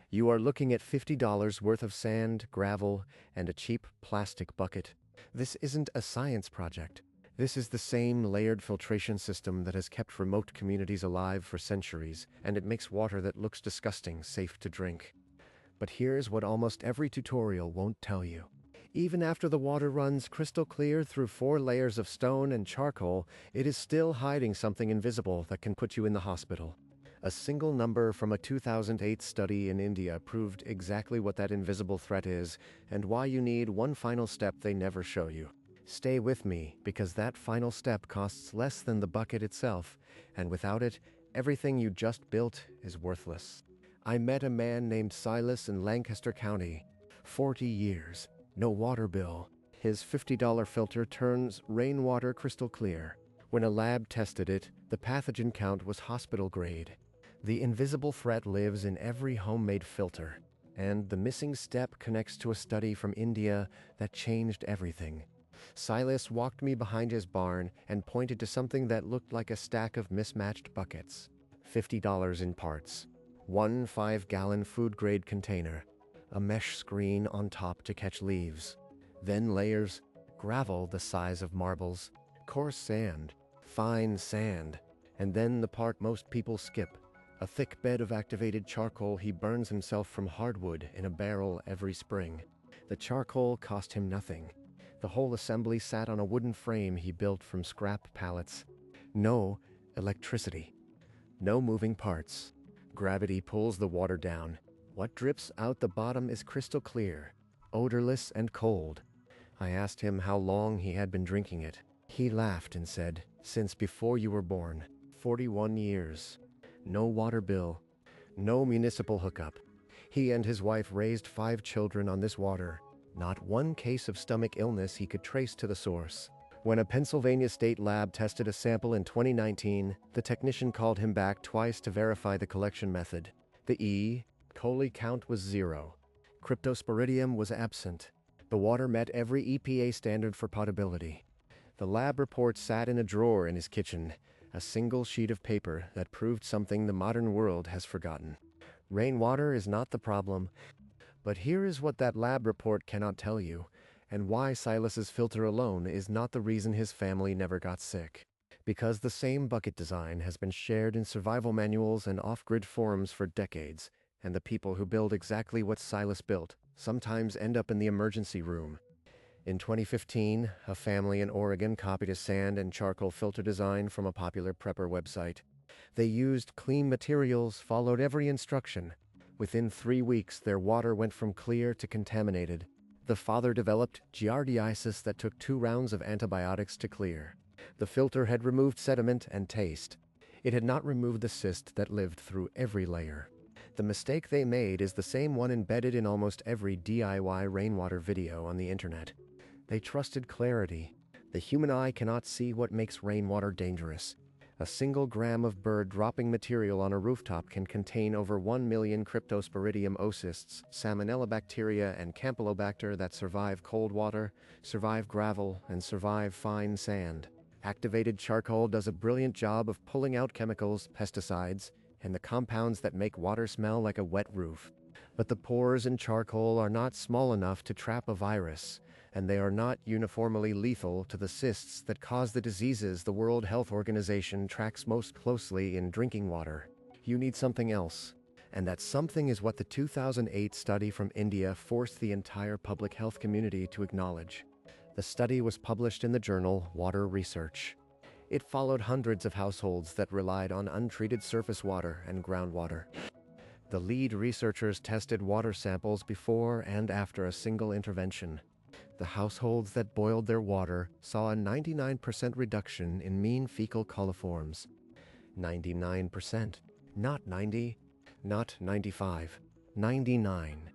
You are looking at $50 worth of sand, gravel, and a cheap plastic bucket. This isn't a science project. This is the same layered filtration system that has kept remote communities alive for centuries, and it makes water that looks disgusting safe to drink. But here's what almost every tutorial won't tell you. Even after the water runs crystal clear through 4 layers of stone and charcoal, it is still hiding something invisible that can put you in the hospital. A single number from a 2008 study in India proved exactly what that invisible threat is and why you need one final step they never show you. Stay with me, because that final step costs less than the bucket itself, and without it, everything you just built is worthless. I met a man named Silas in Lancaster County. 40 years, no water bill. His $50 filter turns rainwater crystal clear. When a lab tested it, the pathogen count was hospital grade. The invisible threat lives in every homemade filter, and the missing step connects to a study from India that changed everything. Silas walked me behind his barn and pointed to something that looked like a stack of mismatched buckets. $50 in parts. One 5-gallon food-grade container. A mesh screen on top to catch leaves. Then layers, gravel the size of marbles, coarse sand, fine sand, and then the part most people skip. A thick bed of activated charcoal he burns himself from hardwood in a barrel every spring. The charcoal cost him nothing. The whole assembly sat on a wooden frame he built from scrap pallets. No electricity. No moving parts. Gravity pulls the water down. What drips out the bottom is crystal clear, odorless and cold. I asked him how long he had been drinking it. He laughed and said, "Since before you were born, 41 years. No water bill, no municipal hookup. He and his wife raised 5 children on this water. Not one case of stomach illness he could trace to the source." When a Pennsylvania state lab tested a sample in 2019, the technician called him back twice to verify the collection method. The E. coli count was 0. Cryptosporidium was absent. The water met every EPA standard for potability. The lab report sat in a drawer in his kitchen, a single sheet of paper that proved something the modern world has forgotten. Rainwater is not the problem, but here is what that lab report cannot tell you, and why Silas's filter alone is not the reason his family never got sick. Because the same bucket design has been shared in survival manuals and off-grid forums for decades, and the people who build exactly what Silas built sometimes end up in the emergency room. In 2015, a family in Oregon copied a sand and charcoal filter design from a popular prepper website. They used clean materials, followed every instruction. Within 3 weeks, their water went from clear to contaminated. The father developed giardiasis that took 2 rounds of antibiotics to clear. The filter had removed sediment and taste. It had not removed the cyst that lived through every layer. The mistake they made is the same one embedded in almost every DIY rainwater video on the internet. They trusted clarity. The human eye cannot see what makes rainwater dangerous. A single gram of bird-dropping material on a rooftop can contain over 1 million Cryptosporidium oocysts, salmonella bacteria, and campylobacter that survive cold water, survive gravel, and survive fine sand. Activated charcoal does a brilliant job of pulling out chemicals, pesticides, and the compounds that make water smell like a wet roof. But the pores in charcoal are not small enough to trap a virus, and they are not uniformly lethal to the cysts that cause the diseases the World Health Organization tracks most closely in drinking water. You need something else, and that something is what the 2008 study from India forced the entire public health community to acknowledge. The study was published in the journal Water Research. It followed hundreds of households that relied on untreated surface water and groundwater. The lead researchers tested water samples before and after a single intervention. The households that boiled their water saw a 99% reduction in mean fecal coliforms. 99%. Not 90, not 95, 99.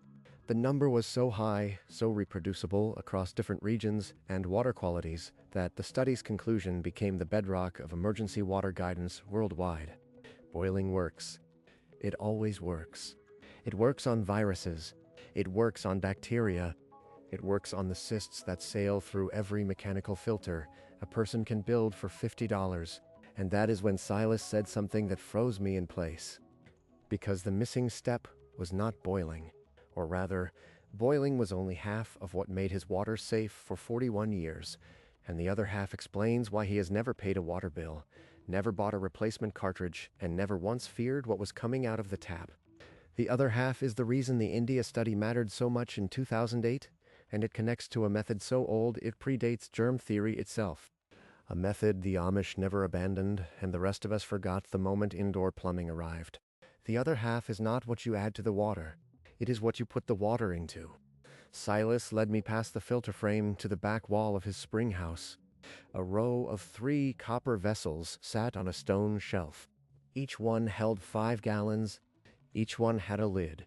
The number was so high, so reproducible across different regions and water qualities, that the study's conclusion became the bedrock of emergency water guidance worldwide. Boiling works. It always works. It works on viruses. It works on bacteria. It works on the cysts that sail through every mechanical filter a person can build for $50. And that is when Silas said something that froze me in place. Because the missing step was not boiling. Or rather, boiling was only half of what made his water safe for 41 years, and the other half explains why he has never paid a water bill, never bought a replacement cartridge, and never once feared what was coming out of the tap. The other half is the reason the India study mattered so much in 2008, and it connects to a method so old it predates germ theory itself. A method the Amish never abandoned, and the rest of us forgot the moment indoor plumbing arrived. The other half is not what you add to the water. It is what you put the water into. Silas led me past the filter frame to the back wall of his spring house. A row of 3 copper vessels sat on a stone shelf. Each one held 5 gallons. Each one had a lid,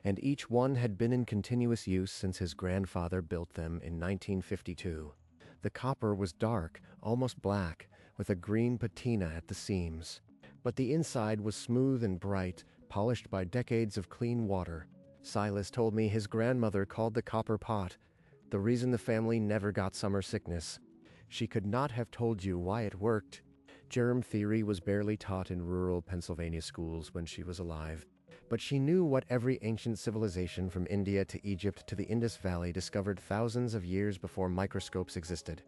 and each one had been in continuous use since his grandfather built them in 1952. The copper was dark, almost black, with a green patina at the seams. But the inside was smooth and bright, polished by decades of clean water. Silas told me his grandmother called the copper pot the reason the family never got summer sickness. She could not have told you why it worked. Germ theory was barely taught in rural Pennsylvania schools when she was alive. But she knew what every ancient civilization from India to Egypt to the Indus Valley discovered thousands of years before microscopes existed.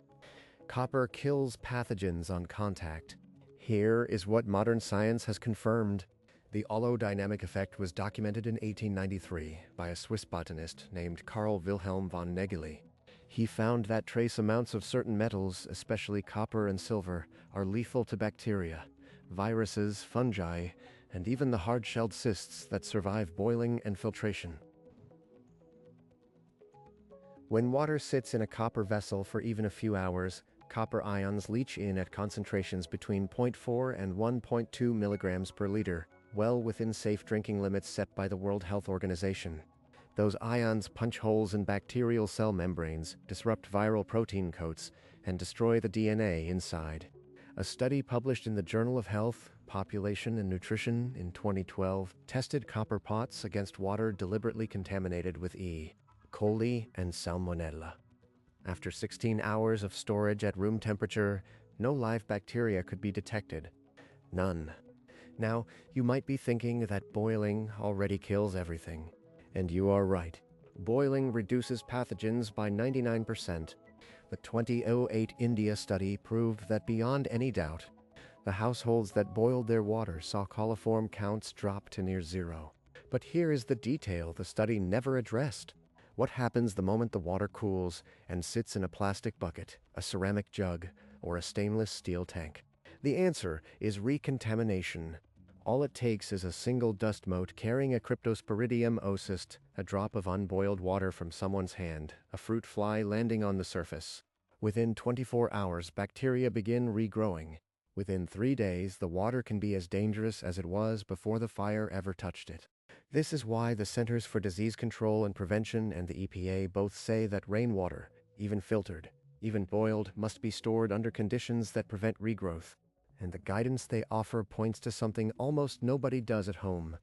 Copper kills pathogens on contact. Here is what modern science has confirmed. The holodynamic effect was documented in 1893 by a Swiss botanist named Carl Wilhelm von Nägeli. He found that trace amounts of certain metals, especially copper and silver, are lethal to bacteria, viruses, fungi, and even the hard-shelled cysts that survive boiling and filtration. When water sits in a copper vessel for even a few hours, copper ions leach in at concentrations between 0.4 and 1.2 milligrams per liter, well within safe drinking limits set by the World Health Organization. Those ions punch holes in bacterial cell membranes, disrupt viral protein coats, and destroy the DNA inside. A study published in the Journal of Health, Population and Nutrition in 2012 tested copper pots against water deliberately contaminated with E. coli and salmonella. After 16 hours of storage at room temperature, no live bacteria could be detected. None. Now, you might be thinking that boiling already kills everything. And you are right. Boiling reduces pathogens by 99%. The 2008 India study proved that beyond any doubt, the households that boiled their water saw coliform counts drop to near zero. But here is the detail the study never addressed. What happens the moment the water cools and sits in a plastic bucket, a ceramic jug, or a stainless steel tank? The answer is recontamination. All it takes is a single dust mote carrying a Cryptosporidium oocyst, a drop of unboiled water from someone's hand, a fruit fly landing on the surface. Within 24 hours, bacteria begin regrowing. Within 3 days, the water can be as dangerous as it was before the fire ever touched it. This is why the Centers for Disease Control and Prevention and the EPA both say that rainwater, even filtered, even boiled, must be stored under conditions that prevent regrowth. And the guidance they offer points to something almost nobody does at home.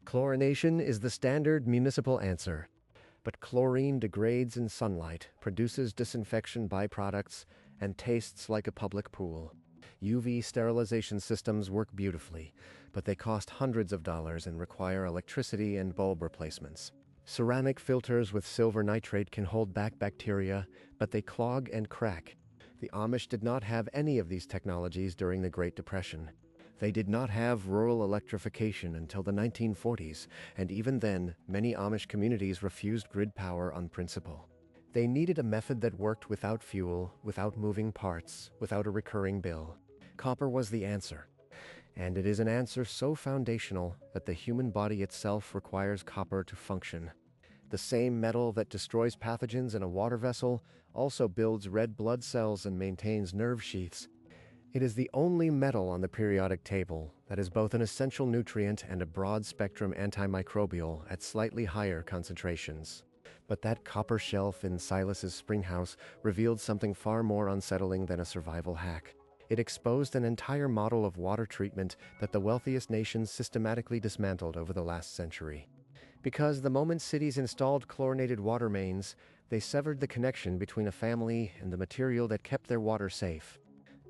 Chlorination is the standard municipal answer. But chlorine degrades in sunlight, produces disinfection byproducts, and tastes like a public pool. UV sterilization systems work beautifully, but they cost hundreds of dollars and require electricity and bulb replacements. Ceramic filters with silver nitrate can hold back bacteria, but they clog and crack. The Amish did not have any of these technologies during the Great Depression. They did not have rural electrification until the 1940s, and even then, many Amish communities refused grid power on principle. They needed a method that worked without fuel, without moving parts, without a recurring bill. Copper was the answer. And it is an answer so foundational that the human body itself requires copper to function. The same metal that destroys pathogens in a water vessel also builds red blood cells and maintains nerve sheaths. It is the only metal on the periodic table that is both an essential nutrient and a broad-spectrum antimicrobial at slightly higher concentrations. But that copper shelf in Silas's springhouse revealed something far more unsettling than a survival hack. It exposed an entire model of water treatment that the wealthiest nations systematically dismantled over the last century. Because the moment cities installed chlorinated water mains, they severed the connection between a family and the material that kept their water safe.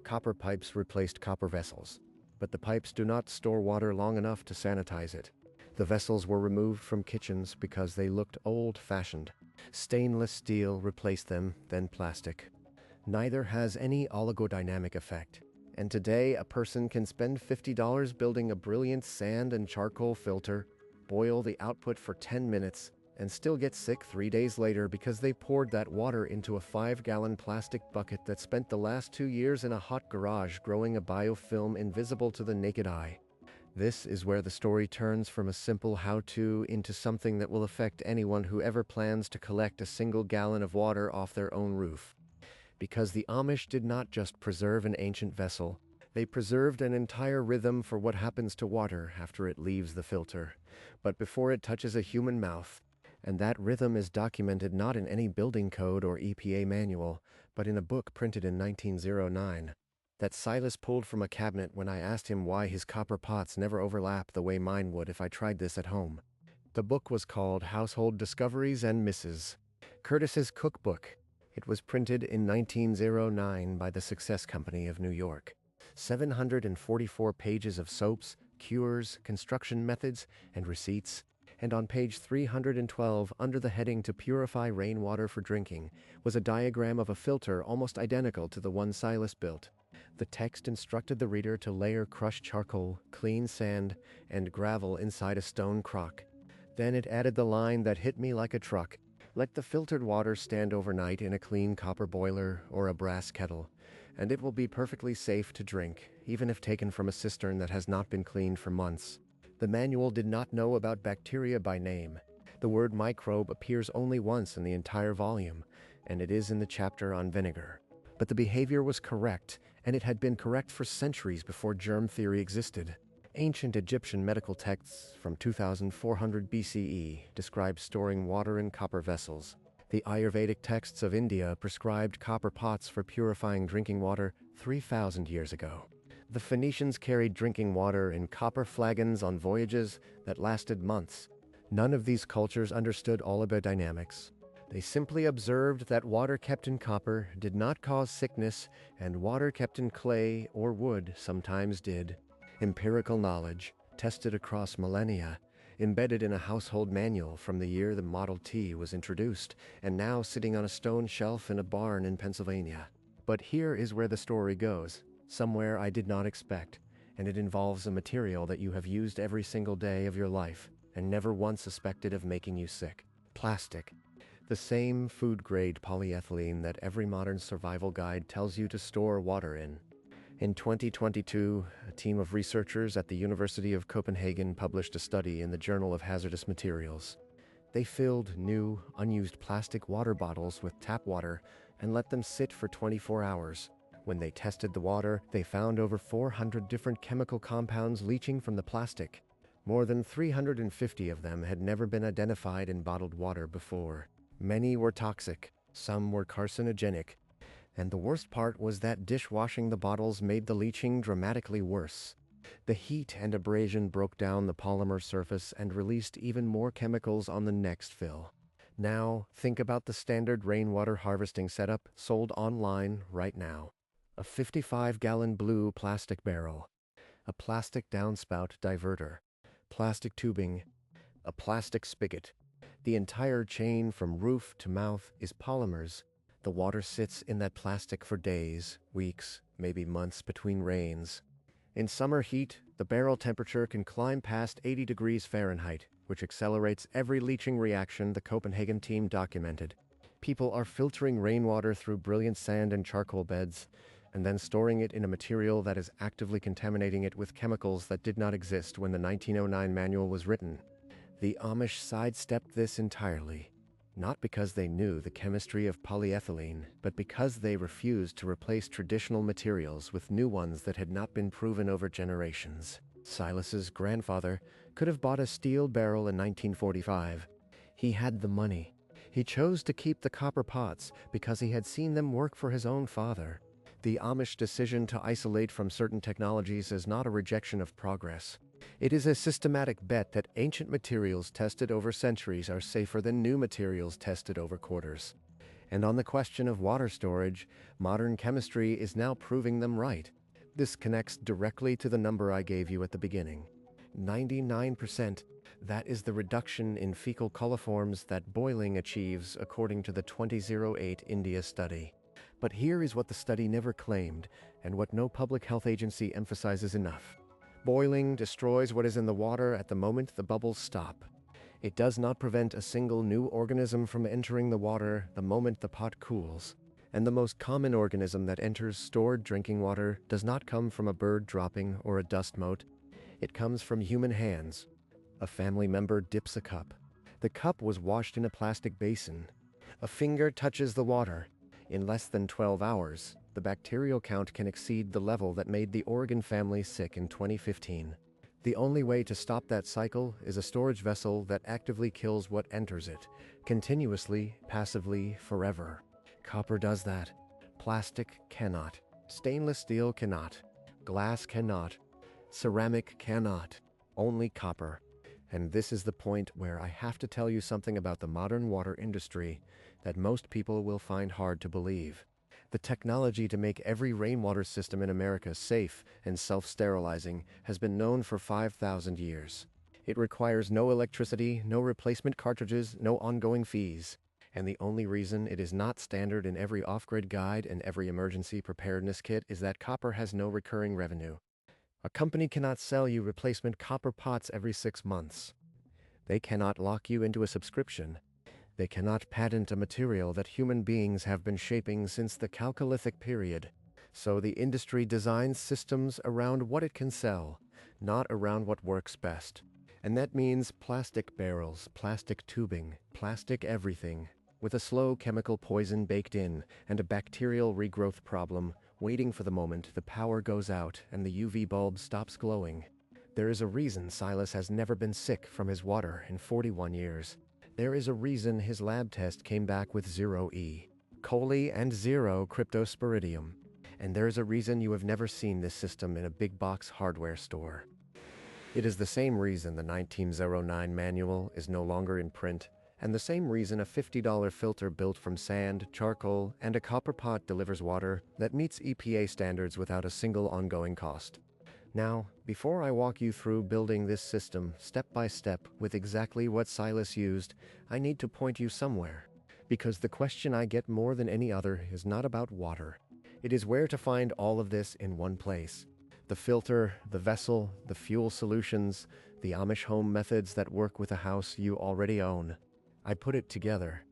Copper pipes replaced copper vessels, but the pipes do not store water long enough to sanitize it. The vessels were removed from kitchens because they looked old-fashioned. Stainless steel replaced them, then plastic. Neither has any oligodynamic effect. And today, a person can spend $50 building a brilliant sand and charcoal filter, boil the output for 10 minutes, and still get sick 3 days later because they poured that water into a 5-gallon plastic bucket that spent the last 2 years in a hot garage growing a biofilm invisible to the naked eye. This is where the story turns from a simple how-to into something that will affect anyone who ever plans to collect a single gallon of water off their own roof. Because the Amish did not just preserve an ancient vessel, they preserved an entire rhythm for what happens to water after it leaves the filter, but before it touches a human mouth. And that rhythm is documented not in any building code or EPA manual, but in a book printed in 1909. That Silas pulled from a cabinet when I asked him why his copper pots never overlap the way mine would if I tried this at home. The book was called Household Discoveries and Misses. Curtis's Cookbook. It was printed in 1909 by the Success Company of New York. 744 pages of soaps, cures, construction methods, and receipts. And on page 312, under the heading "To Purify Rainwater for Drinking," was a diagram of a filter almost identical to the one Silas built. The text instructed the reader to layer crushed charcoal, clean sand, and gravel inside a stone crock. Then it added the line that hit me like a truck. Let the filtered water stand overnight in a clean copper boiler or a brass kettle, and it will be perfectly safe to drink, even if taken from a cistern that has not been cleaned for months. The manual did not know about bacteria by name. The word microbe appears only once in the entire volume, and it is in the chapter on vinegar. But the behavior was correct, and it had been correct for centuries before germ theory existed. Ancient Egyptian medical texts from 2400 BCE describe storing water in copper vessels. The Ayurvedic texts of India prescribed copper pots for purifying drinking water 3,000 years ago. The Phoenicians carried drinking water in copper flagons on voyages that lasted months. None of these cultures understood oligodynamics. They simply observed that water kept in copper did not cause sickness, and water kept in clay or wood sometimes did. Empirical knowledge, tested across millennia, embedded in a household manual from the year the Model T was introduced, and now sitting on a stone shelf in a barn in Pennsylvania. But here is where the story goes, somewhere I did not expect, and it involves a material that you have used every single day of your life, and never once suspected of making you sick. Plastic. The same food-grade polyethylene that every modern survival guide tells you to store water in. In 2022, a team of researchers at the University of Copenhagen published a study in the Journal of Hazardous Materials. They filled new, unused plastic water bottles with tap water and let them sit for 24 hours. When they tested the water, they found over 400 different chemical compounds leaching from the plastic. More than 350 of them had never been identified in bottled water before. Many were toxic, some were carcinogenic, and the worst part was that dishwashing the bottles made the leaching dramatically worse. The heat and abrasion broke down the polymer surface and released even more chemicals on the next fill. Now, think about the standard rainwater harvesting setup sold online right now. A 55-gallon blue plastic barrel, a plastic downspout diverter, plastic tubing, a plastic spigot. The entire chain from roof to mouth is polymers. The water sits in that plastic for days, weeks, maybe months between rains. In summer heat, the barrel temperature can climb past 80 degrees Fahrenheit, which accelerates every leaching reaction the Copenhagen team documented. People are filtering rainwater through brilliant sand and charcoal beds, and then storing it in a material that is actively contaminating it with chemicals that did not exist when the 1909 manual was written. The Amish sidestepped this entirely. Not because they knew the chemistry of polyethylene, but because they refused to replace traditional materials with new ones that had not been proven over generations. Silas's grandfather could have bought a steel barrel in 1945. He had the money. He chose to keep the copper pots because he had seen them work for his own father. The Amish decision to isolate from certain technologies is not a rejection of progress. It is a systematic bet that ancient materials tested over centuries are safer than new materials tested over quarters. And on the question of water storage, modern chemistry is now proving them right. This connects directly to the number I gave you at the beginning. 99%. That is the reduction in fecal coliforms that boiling achieves according to the 2008 India study. But here is what the study never claimed, and what no public health agency emphasizes enough. Boiling destroys what is in the water at the moment the bubbles stop. It does not prevent a single new organism from entering the water the moment the pot cools. And the most common organism that enters stored drinking water does not come from a bird dropping or a dust mote. It comes from human hands. A family member dips a cup. The cup was washed in a plastic basin. A finger touches the water. In less than 12 hours, the bacterial count can exceed the level that made the Oregon family sick in 2015. The only way to stop that cycle is a storage vessel that actively kills what enters it, continuously, passively, forever. Copper does that. Plastic cannot. Stainless steel cannot. Glass cannot. Ceramic cannot. Only copper. And this is the point where I have to tell you something about the modern water industry that most people will find hard to believe. The technology to make every rainwater system in America safe and self-sterilizing has been known for 5,000 years. It requires no electricity, no replacement cartridges, no ongoing fees. And the only reason it is not standard in every off-grid guide and every emergency preparedness kit is that copper has no recurring revenue. A company cannot sell you replacement copper pots every 6 months. They cannot lock you into a subscription. They cannot patent a material that human beings have been shaping since the Chalcolithic period. So the industry designs systems around what it can sell, not around what works best. And that means plastic barrels, plastic tubing, plastic everything, with a slow chemical poison baked in and a bacterial regrowth problem waiting for the moment the power goes out and the UV bulb stops glowing. There is a reason Silas has never been sick from his water in 41 years. There is a reason his lab test came back with 0 E. coli and 0 cryptosporidium. And there is a reason you have never seen this system in a big box hardware store. It is the same reason the 1909 manual is no longer in print, and the same reason a $50 filter built from sand, charcoal, and a copper pot delivers water that meets EPA standards without a single ongoing cost. Now, before I walk you through building this system step by step with exactly what Silas used, I need to point you somewhere. Because the question I get more than any other is not about water. It is where to find all of this in one place. The filter, the vessel, the fuel solutions, the Amish home methods that work with a house you already own. I put it together.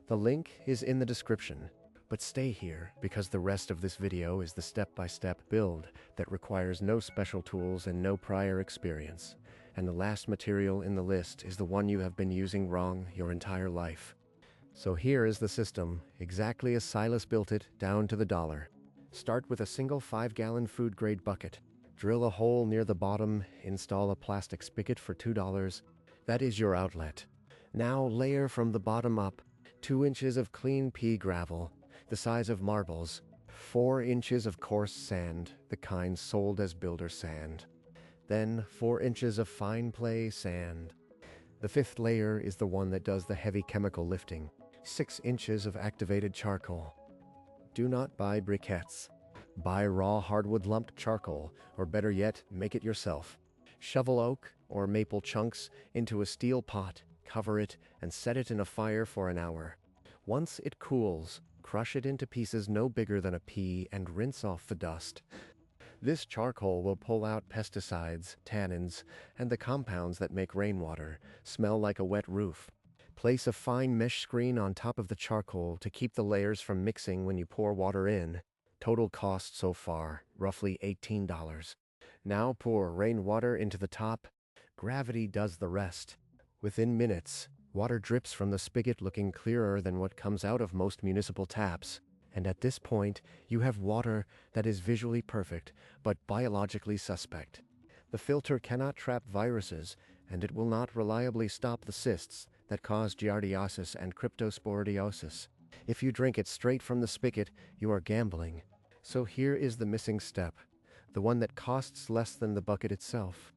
The link is in the description. But stay here, because the rest of this video is the step-by-step build that requires no special tools and no prior experience. And the last material in the list is the one you have been using wrong your entire life. So here is the system, exactly as Silas built it, down to the dollar. Start with a single 5-gallon food-grade bucket. Drill a hole near the bottom, install a plastic spigot for $2. That is your outlet. Now layer from the bottom up 2 inches of clean pea gravel, the size of marbles, 4 inches of coarse sand, the kind sold as builder sand. Then 4 inches of fine play sand. The 5th layer is the one that does the heavy chemical lifting, 6 inches of activated charcoal. Do not buy briquettes. Buy raw hardwood lumped charcoal, or better yet, make it yourself. Shovel oak or maple chunks into a steel pot, cover it, and set it in a fire for an hour. Once it cools, crush it into pieces no bigger than a pea and rinse off the dust. This charcoal will pull out pesticides, tannins, and the compounds that make rainwater smell like a wet roof. Place a fine mesh screen on top of the charcoal to keep the layers from mixing when you pour water in. Total cost so far, roughly $18. Now pour rainwater into the top. Gravity does the rest. Within minutes, water drips from the spigot looking clearer than what comes out of most municipal taps. And at this point, you have water that is visually perfect, but biologically suspect. The filter cannot trap viruses, and it will not reliably stop the cysts that cause giardiasis and cryptosporidiosis. If you drink it straight from the spigot, you are gambling. So here is the missing step, the one that costs less than the bucket itself.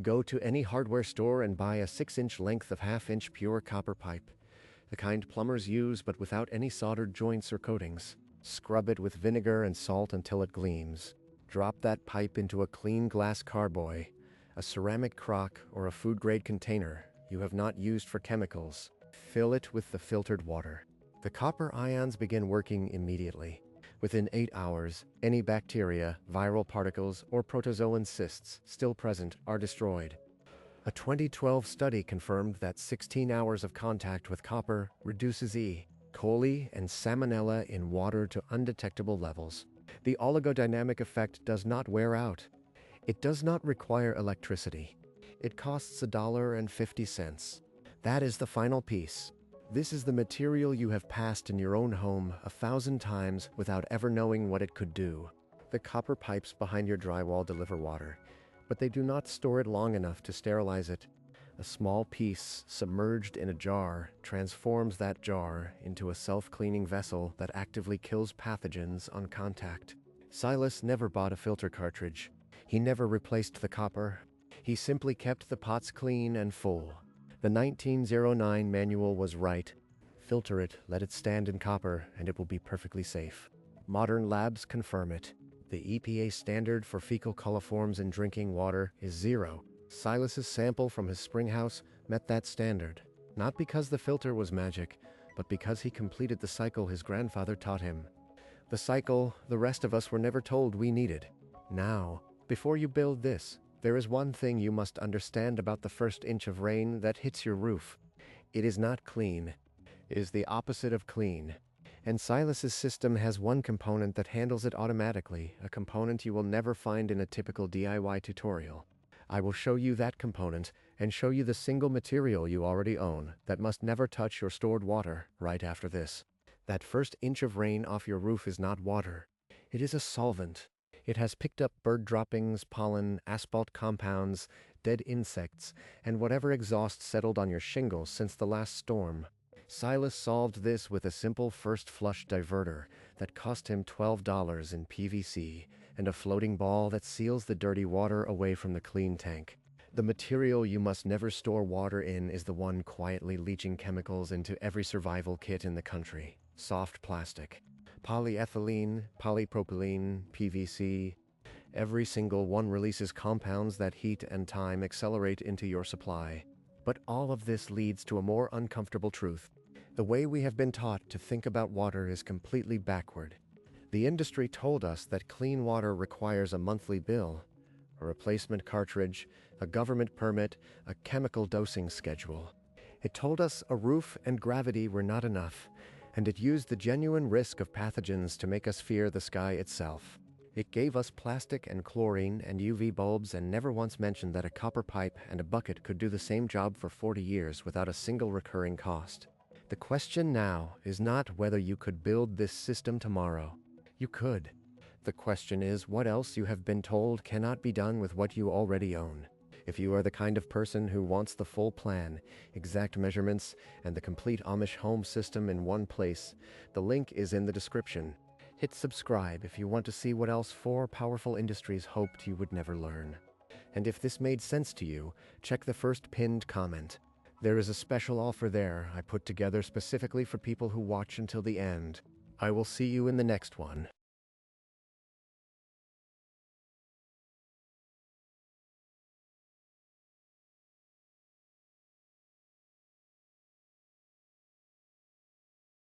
Go to any hardware store and buy a 6-inch length of 1/2-inch pure copper pipe, the kind plumbers use but without any soldered joints or coatings. Scrub it with vinegar and salt until it gleams. Drop that pipe into a clean glass carboy. a ceramic crock, or a food-grade container you have not used for chemicals. Fill it with the filtered water. The copper ions begin working immediately. Within 8 hours, any bacteria, viral particles, or protozoan cysts still present are destroyed. A 2012 study confirmed that 16 hours of contact with copper reduces E. coli and salmonella in water to undetectable levels. The oligodynamic effect does not wear out. It does not require electricity. It costs $1.50. That is the final piece. This is the material you have passed in your own home 1,000 times without ever knowing what it could do. The copper pipes behind your drywall deliver water, but they do not store it long enough to sterilize it. A small piece submerged in a jar transforms that jar into a self-cleaning vessel that actively kills pathogens on contact. Silas never bought a filter cartridge. He never replaced the copper. He simply kept the pots clean and full. The 1909 manual was right. Filter it, let it stand in copper, and it will be perfectly safe. Modern labs confirm it. The EPA standard for fecal coliforms in drinking water is 0. Silas's sample from his spring house met that standard, not because the filter was magic, but because he completed the cycle his grandfather taught him. The cycle the rest of us were never told we needed. Now, before you build this, there is one thing you must understand about the first inch of rain that hits your roof. It is not clean. It is the opposite of clean. And Silas's system has one component that handles it automatically, a component you will never find in a typical DIY tutorial. I will show you that component and show you the single material you already own that must never touch your stored water right after this. That first inch of rain off your roof is not water. It is a solvent. It has picked up bird droppings, pollen, asphalt compounds, dead insects, and whatever exhaust settled on your shingles since the last storm. Silas solved this with a simple first flush diverter that cost him $12 in PVC and a floating ball that seals the dirty water away from the clean tank. The material you must never store water in is the one quietly leaching chemicals into every survival kit in the country. Soft plastic. Polyethylene, polypropylene, PVC. Every single one releases compounds that heat and time accelerate into your supply. But all of this leads to a more uncomfortable truth. The way we have been taught to think about water is completely backward. The industry told us that clean water requires a monthly bill, a replacement cartridge, a government permit, a chemical dosing schedule. It told us a roof and gravity were not enough, and it used the genuine risk of pathogens to make us fear the sky itself. It gave us plastic and chlorine and UV bulbs and never once mentioned that a copper pipe and a bucket could do the same job for 40 years without a single recurring cost. The question now is not whether you could build this system tomorrow. You could. The question is what else you have been told cannot be done with what you already own. If you are the kind of person who wants the full plan, exact measurements, and the complete Amish home system in one place, the link is in the description. Hit subscribe if you want to see what else 4 powerful industries hoped you would never learn. And if this made sense to you, check the first pinned comment. There is a special offer there I put together specifically for people who watch until the end. I will see you in the next one.